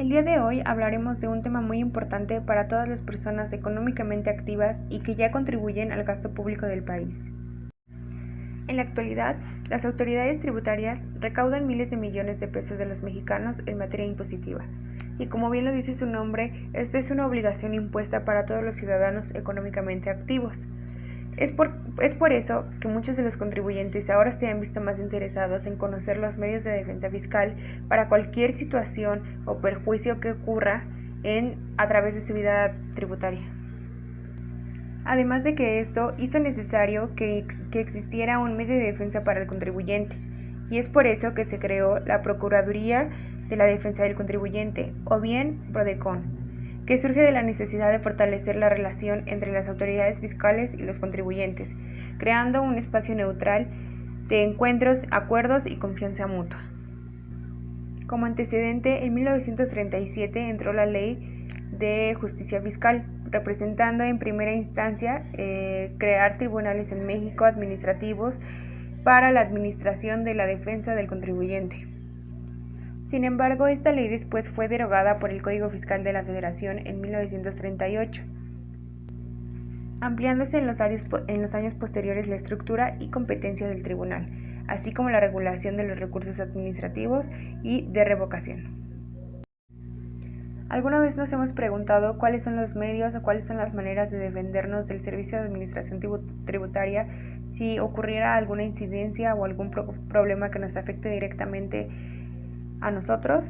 El día de hoy hablaremos de un tema muy importante para todas las personas económicamente activas y que ya contribuyen al gasto público del país. En la actualidad, las autoridades tributarias recaudan miles de millones de pesos de los mexicanos en materia impositiva. Y como bien lo dice su nombre, esta es una obligación impuesta para todos los ciudadanos económicamente activos. Es por eso que muchos de los contribuyentes ahora se han visto más interesados en conocer los medios de defensa fiscal para cualquier situación o perjuicio que ocurra a través de su vida tributaria. Además de que esto hizo necesario que existiera un medio de defensa para el contribuyente, y es por eso que se creó la Procuraduría de la Defensa del Contribuyente, o bien PRODECON, que surge de la necesidad de fortalecer la relación entre las autoridades fiscales y los contribuyentes, creando un espacio neutral de encuentros, acuerdos y confianza mutua. Como antecedente, en 1937 entró la Ley de Justicia Fiscal, representando en primera instancia crear tribunales en México administrativos para la administración de la defensa del contribuyente. Sin embargo, esta ley después fue derogada por el Código Fiscal de la Federación en 1938, ampliándose en los años posteriores la estructura y competencia del tribunal, así como la regulación de los recursos administrativos y de revocación. ¿Alguna vez nos hemos preguntado cuáles son los medios o cuáles son las maneras de defendernos del Servicio de Administración Tributaria si ocurriera alguna incidencia o algún problema que nos afecte directamente a nosotros?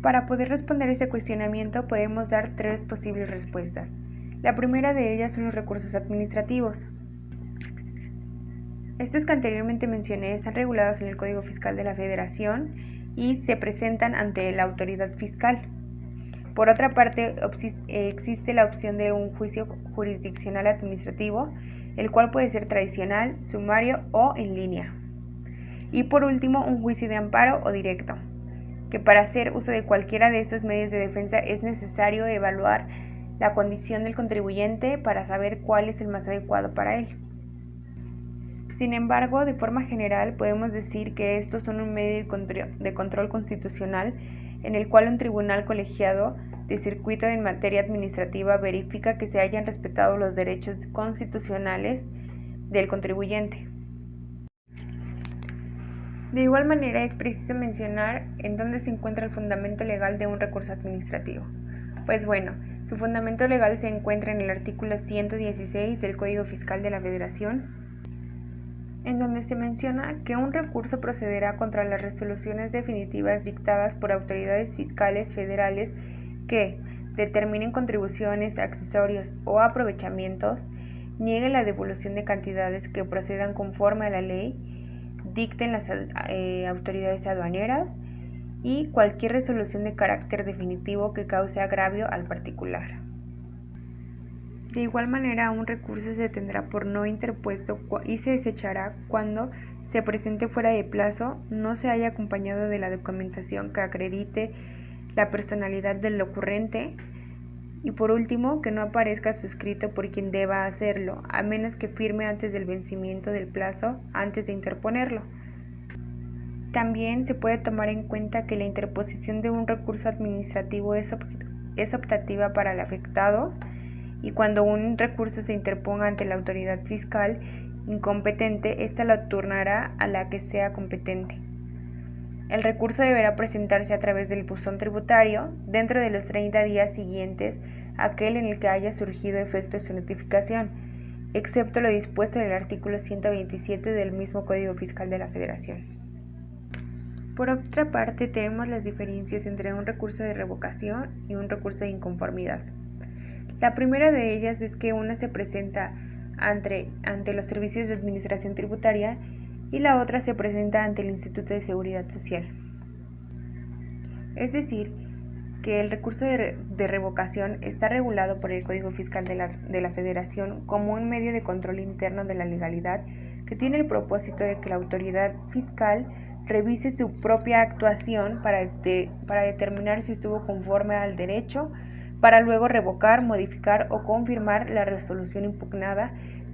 Para poder responder ese cuestionamiento podemos dar tres posibles respuestas. La primera de ellas son los recursos administrativos. Estos que anteriormente mencioné están regulados en el Código Fiscal de la Federación y se presentan ante la autoridad fiscal. Por otra parte, existe la opción de un juicio jurisdiccional administrativo, el cual puede ser tradicional, sumario o en línea. Y por último, un juicio de amparo o directo, que para hacer uso de cualquiera de estos medios de defensa es necesario evaluar la condición del contribuyente para saber cuál es el más adecuado para él. Sin embargo, de forma general podemos decir que estos son un medio de control constitucional en el cual un tribunal colegiado de circuito en materia administrativa verifica que se hayan respetado los derechos constitucionales del contribuyente. De igual manera, es preciso mencionar en dónde se encuentra el fundamento legal de un recurso administrativo. Pues bueno, su fundamento legal se encuentra en el artículo 116 del Código Fiscal de la Federación, en donde se menciona que un recurso procederá contra las resoluciones definitivas dictadas por autoridades fiscales federales que determinen contribuciones, accesorios o aprovechamientos, nieguen la devolución de cantidades que procedan conforme a la ley, dicten las autoridades aduaneras y cualquier resolución de carácter definitivo que cause agravio al particular. De igual manera, un recurso se tendrá por no interpuesto y se desechará cuando se presente fuera de plazo, no se haya acompañado de la documentación que acredite la personalidad del ocurrente y por último, que no aparezca suscrito por quien deba hacerlo, a menos que firme antes del vencimiento del plazo antes de interponerlo. También se puede tomar en cuenta que la interposición de un recurso administrativo es optativa para el afectado y cuando un recurso se interponga ante la autoridad fiscal incompetente, ésta lo turnará a la que sea competente. El recurso deberá presentarse a través del buzón tributario dentro de los 30 días siguientes a aquel en el que haya surgido efecto de su notificación, excepto lo dispuesto en el artículo 127 del mismo Código Fiscal de la Federación. Por otra parte, tenemos las diferencias entre un recurso de revocación y un recurso de inconformidad. La primera de ellas es que una se presenta ante los servicios de administración tributaria y la otra se presenta ante el Instituto de Seguridad Social. Es decir, que el recurso de revocación está regulado por el Código Fiscal de la Federación como un medio de control interno de la legalidad que tiene el propósito de que la autoridad fiscal revise su propia actuación para determinar si estuvo conforme al derecho, para luego revocar, modificar o confirmar la resolución impugnada,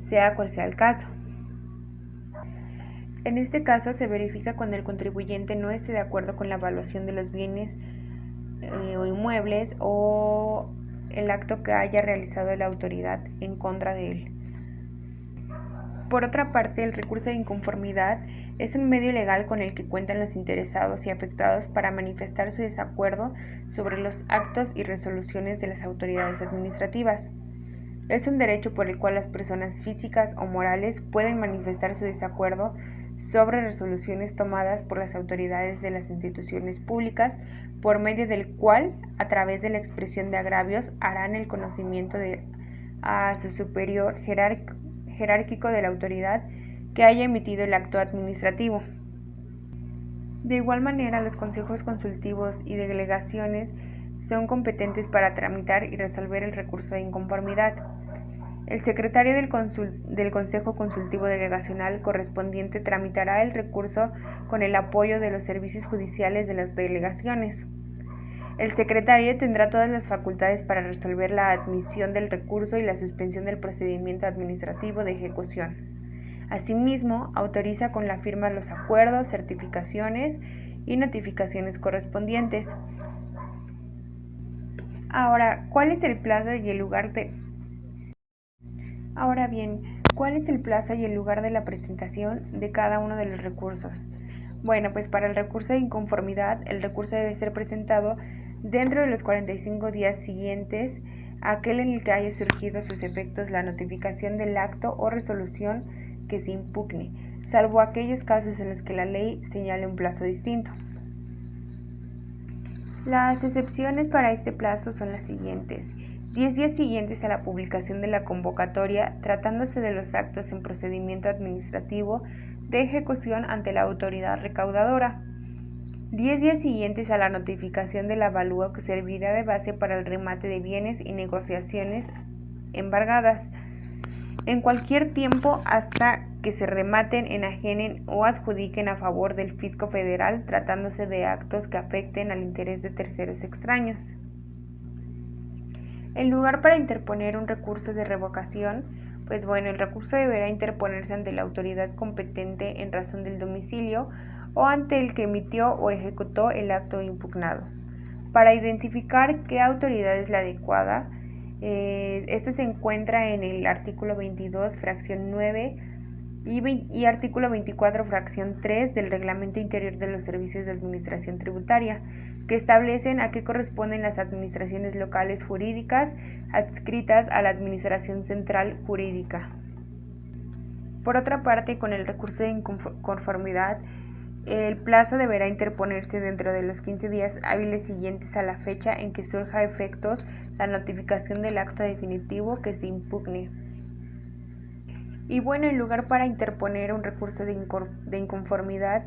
sea cual sea el caso. En este caso se verifica cuando el contribuyente no esté de acuerdo con la evaluación de los bienes o inmuebles o el acto que haya realizado la autoridad en contra de él. Por otra parte, el recurso de inconformidad es un medio legal con el que cuentan los interesados y afectados para manifestar su desacuerdo sobre los actos y resoluciones de las autoridades administrativas. Es un derecho por el cual las personas físicas o morales pueden manifestar su desacuerdo sobre resoluciones tomadas por las autoridades de las instituciones públicas, por medio del cual, a través de la expresión de agravios, harán el conocimiento a su superior jerárquico de la autoridad que haya emitido el acto administrativo. De igual manera, los consejos consultivos y delegaciones son competentes para tramitar y resolver el recurso de inconformidad. El secretario del Consejo Consultivo Delegacional correspondiente tramitará el recurso con el apoyo de los servicios judiciales de las delegaciones. El secretario tendrá todas las facultades para resolver la admisión del recurso y la suspensión del procedimiento administrativo de ejecución. Asimismo, autoriza con la firma los acuerdos, certificaciones y notificaciones correspondientes. Ahora, ¿cuál es el plazo y el lugar de la presentación de cada uno de los recursos? Bueno, pues para el recurso de inconformidad, el recurso debe ser presentado dentro de los 45 días siguientes a aquel en el que haya surgido sus efectos la notificación del acto o resolución que se impugne, salvo aquellos casos en los que la ley señale un plazo distinto. Las excepciones para este plazo son las siguientes: 10 días siguientes a la publicación de la convocatoria, tratándose de los actos en procedimiento administrativo de ejecución ante la autoridad recaudadora; 10 días siguientes a la notificación del avalúo que servirá de base para el remate de bienes y negociaciones embargadas; en cualquier tiempo hasta que se rematen, enajenen o adjudiquen a favor del fisco federal, tratándose de actos que afecten al interés de terceros extraños. El lugar para interponer un recurso de revocación, pues bueno, el recurso deberá interponerse ante la autoridad competente en razón del domicilio o ante el que emitió o ejecutó el acto impugnado. Para identificar qué autoridad es la adecuada, esto se encuentra en el artículo 22, fracción 9 y artículo 24, fracción 3 del Reglamento Interior de los Servicios de Administración Tributaria, que establecen a qué corresponden las administraciones locales jurídicas adscritas a la Administración Central Jurídica. Por otra parte, con el recurso de inconformidad, el plazo deberá interponerse dentro de los 15 días hábiles siguientes a la fecha en que surja a efectos la notificación del acto definitivo que se impugne. Y bueno, el lugar para interponer un recurso de inconformidad,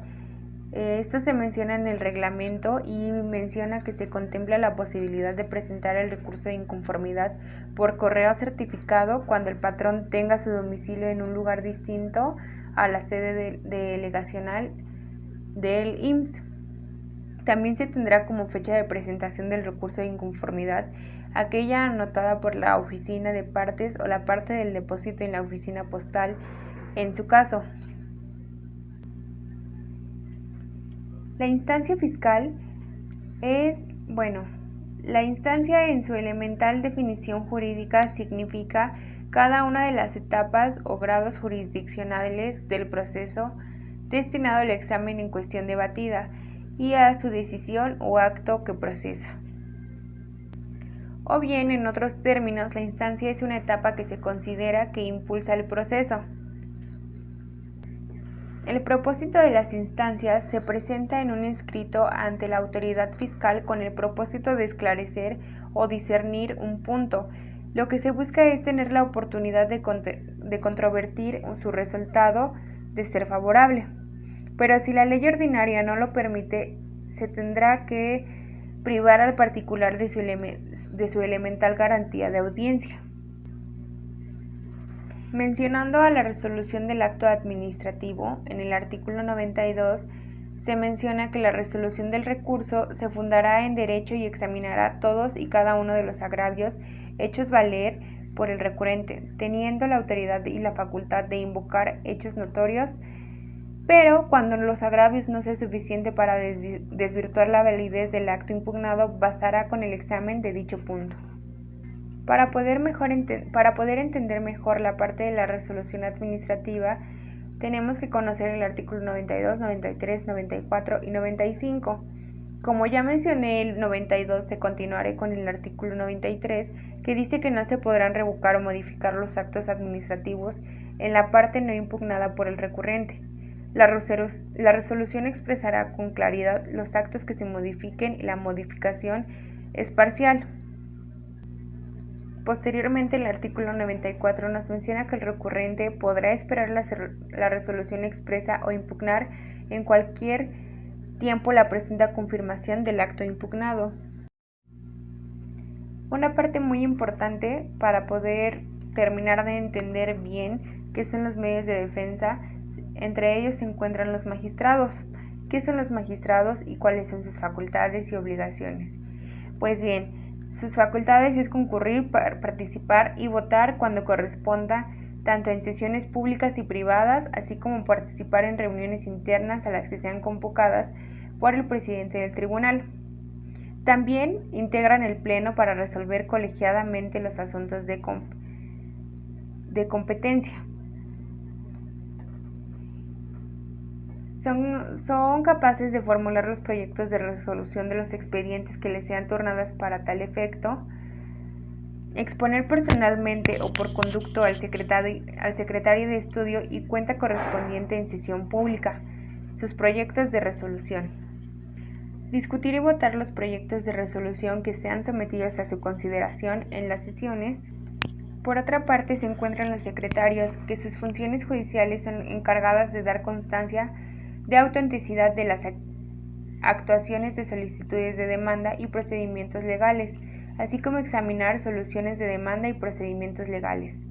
esto se menciona en el reglamento y menciona que se contempla la posibilidad de presentar el recurso de inconformidad por correo certificado cuando el patrón tenga su domicilio en un lugar distinto a la sede delegacional del IMSS. También se tendrá como fecha de presentación del recurso de inconformidad aquella anotada por la oficina de partes o la parte del depósito en la oficina postal en su caso. La instancia fiscal es, la instancia en su elemental definición jurídica significa cada una de las etapas o grados jurisdiccionales del proceso destinado al examen en cuestión debatida y a su decisión o acto que procesa. O bien, en otros términos, la instancia es una etapa que se considera que impulsa el proceso. El propósito de las instancias se presenta en un escrito ante la autoridad fiscal con el propósito de esclarecer o discernir un punto. Lo que se busca es tener la oportunidad de controvertir su resultado de ser favorable. Pero si la ley ordinaria no lo permite, se tendrá que privar al particular de su elemental garantía de audiencia. Mencionando a la resolución del acto administrativo, en el artículo 92 se menciona que la resolución del recurso se fundará en derecho y examinará todos y cada uno de los agravios hechos valer por el recurrente, teniendo la autoridad y la facultad de invocar hechos notorios pero cuando los agravios no sea suficiente para desvirtuar la validez del acto impugnado, bastará con el examen de dicho punto. Para poder entender mejor la parte de la resolución administrativa, tenemos que conocer el artículo 92, 93, 94 y 95. Como ya mencioné el 92, se continuaré con el artículo 93, que dice que no se podrán revocar o modificar los actos administrativos en la parte no impugnada por el recurrente. La resolución expresará con claridad los actos que se modifiquen y la modificación es parcial. Posteriormente, el artículo 94 nos menciona que el recurrente podrá esperar la resolución expresa o impugnar en cualquier tiempo la presenta confirmación del acto impugnado. Una parte muy importante para poder terminar de entender bien qué son los medios de defensa, entre ellos se encuentran los magistrados. ¿Qué son los magistrados y cuáles son sus facultades y obligaciones? Pues bien, sus facultades es concurrir, participar y votar cuando corresponda, tanto en sesiones públicas y privadas, así como participar en reuniones internas a las que sean convocadas por el presidente del tribunal. También integran el pleno para resolver colegiadamente los asuntos de competencia. Son capaces de formular los proyectos de resolución de los expedientes que les sean turnados para tal efecto, exponer personalmente o por conducto al secretario de estudio y cuenta correspondiente en sesión pública sus proyectos de resolución. Discutir y votar los proyectos de resolución que sean sometidos a su consideración en las sesiones. Por otra parte, se encuentran los secretarios, que sus funciones judiciales son encargadas de dar constancia de autenticidad de las actuaciones de solicitudes de demanda y procedimientos legales, así como examinar soluciones de demanda y procedimientos legales.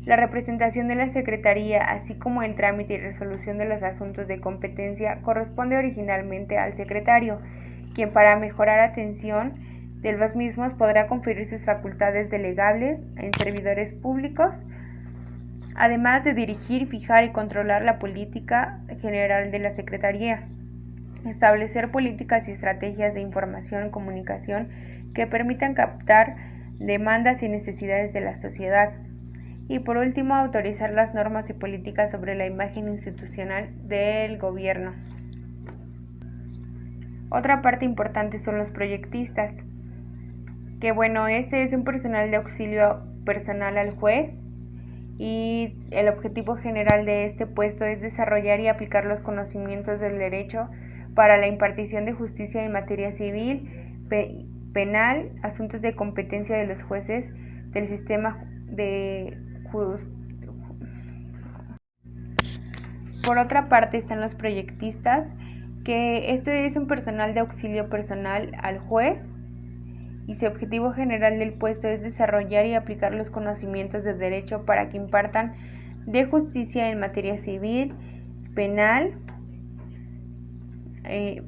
La representación de la Secretaría, así como el trámite y resolución de los asuntos de competencia, corresponde originalmente al secretario, quien para mejorar atención de los mismos podrá conferir sus facultades delegables en servidores públicos, además de dirigir, fijar y controlar la política general de la Secretaría, establecer políticas y estrategias de información y comunicación que permitan captar demandas y necesidades de la sociedad, y por último, autorizar las normas y políticas sobre la imagen institucional del gobierno. Otra parte importante son los proyectistas, que este es un personal de auxilio personal al juez, y el objetivo general de este puesto es desarrollar y aplicar los conocimientos del derecho para la impartición de justicia en materia civil, penal, asuntos de competencia de los jueces del sistema de Por otra parte están los proyectistas, que este es un personal de auxilio personal al juez, y su objetivo general del puesto es desarrollar y aplicar los conocimientos de derecho para que impartan de justicia en materia civil, penal,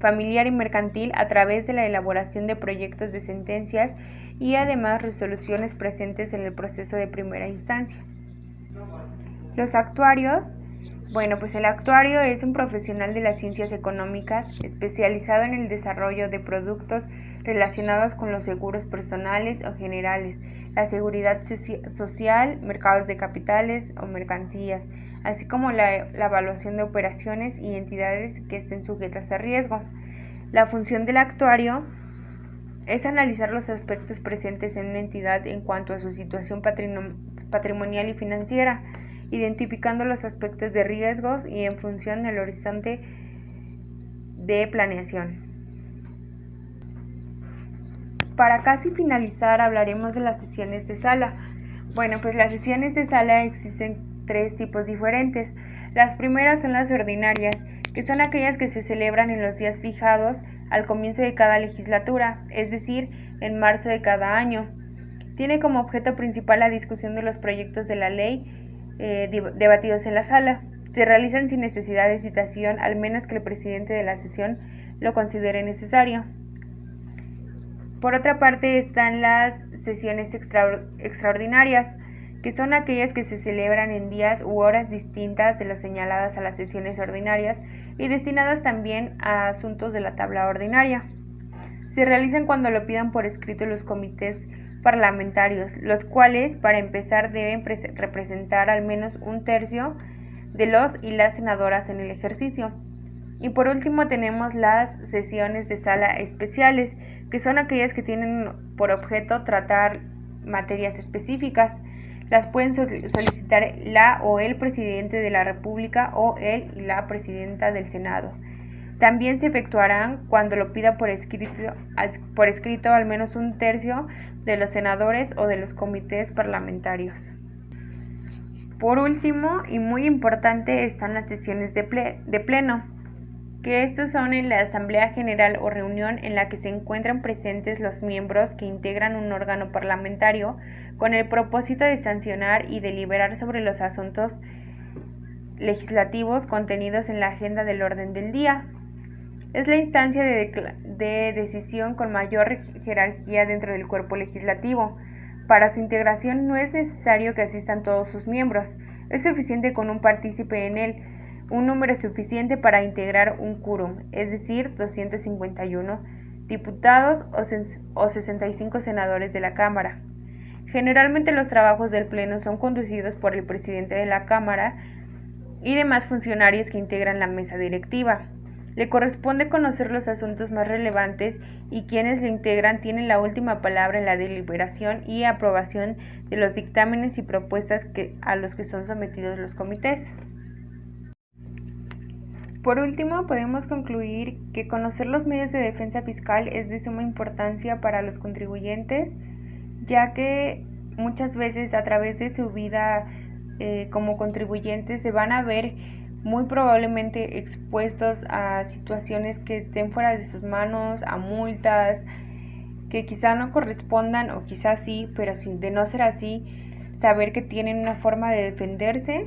familiar y mercantil a través de la elaboración de proyectos de sentencias y además resoluciones presentes en el proceso de primera instancia. Los actuarios, el actuario es un profesional de las ciencias económicas especializado en el desarrollo de productos relacionados con los seguros personales o generales, la seguridad social, mercados de capitales o mercancías, así como la evaluación de operaciones y entidades que estén sujetas a riesgo. La función del actuario es analizar los aspectos presentes en una entidad en cuanto a su situación patrimonial y financiera, identificando los aspectos de riesgos y en función del horizonte de planeación. Para casi finalizar hablaremos de las sesiones de sala. Las sesiones de sala existen 3 tipos diferentes. Las primeras son las ordinarias, que son aquellas que se celebran en los días fijados al comienzo de cada legislatura, es decir, en marzo de cada año. Tiene como objeto principal la discusión de los proyectos de la ley debatidos en la sala. Se realizan sin necesidad de citación, al menos que el presidente de la sesión lo considere necesario. Por otra parte están las sesiones extraordinarias, que son aquellas que se celebran en días u horas distintas de las señaladas a las sesiones ordinarias y destinadas también a asuntos de la tabla ordinaria. Se realizan cuando lo pidan por escrito los comités parlamentarios, los cuales, para empezar, deben representar al menos un tercio de los y las senadoras en el ejercicio. Y por último tenemos las sesiones de sala especiales, que son aquellas que tienen por objeto tratar materias específicas. Las pueden solicitar la o el presidente de la República o el y la presidenta del Senado. También se efectuarán cuando lo pida por escrito al menos un tercio de los senadores o de los comités parlamentarios. Por último, y muy importante, están las sesiones de pleno, que estos son en la Asamblea General o reunión en la que se encuentran presentes los miembros que integran un órgano parlamentario con el propósito de sancionar y deliberar sobre los asuntos legislativos contenidos en la agenda del orden del día. Es la instancia de decisión con mayor jerarquía dentro del cuerpo legislativo. Para su integración no es necesario que asistan todos sus miembros, es suficiente con un partícipe en él, un número suficiente para integrar un quórum, es decir, 251 diputados o 65 senadores de la Cámara. Generalmente los trabajos del Pleno son conducidos por el presidente de la Cámara y demás funcionarios que integran la mesa directiva. Le corresponde conocer los asuntos más relevantes y quienes lo integran tienen la última palabra en la deliberación y aprobación de los dictámenes y propuestas a los que son sometidos los comités. Por último, podemos concluir que conocer los medios de defensa fiscal es de suma importancia para los contribuyentes, ya que muchas veces a través de su vida como contribuyentes se van a ver muy probablemente expuestos a situaciones que estén fuera de sus manos, a multas que quizá no correspondan o quizá sí, pero de no ser así, saber que tienen una forma de defenderse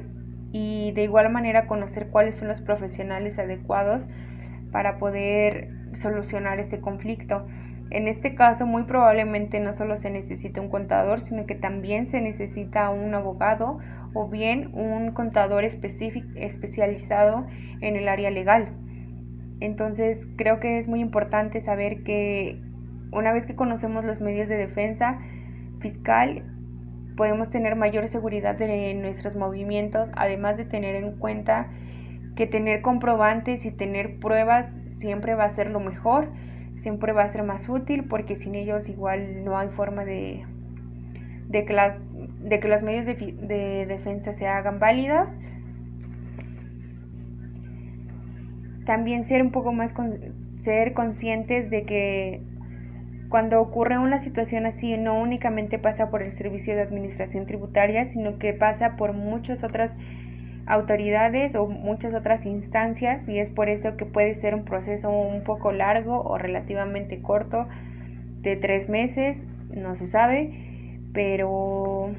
y de igual manera conocer cuáles son los profesionales adecuados para poder solucionar este conflicto. En este caso, muy probablemente no solo se necesita un contador, sino que también se necesita un abogado o bien un contador especializado en el área legal. Entonces, creo que es muy importante saber que una vez que conocemos los medios de defensa fiscal, podemos tener mayor seguridad de nuestros movimientos, además de tener en cuenta que tener comprobantes y tener pruebas siempre va a ser lo mejor, siempre va a ser más útil, porque sin ellos igual no hay forma de que los medios de defensa se hagan válidos. También ser conscientes de que cuando ocurre una situación así no únicamente pasa por el Servicio de Administración Tributaria, sino que pasa por muchas otras autoridades o muchas otras instancias, y es por eso que puede ser un proceso un poco largo o relativamente corto, de 3 meses, no se sabe, pero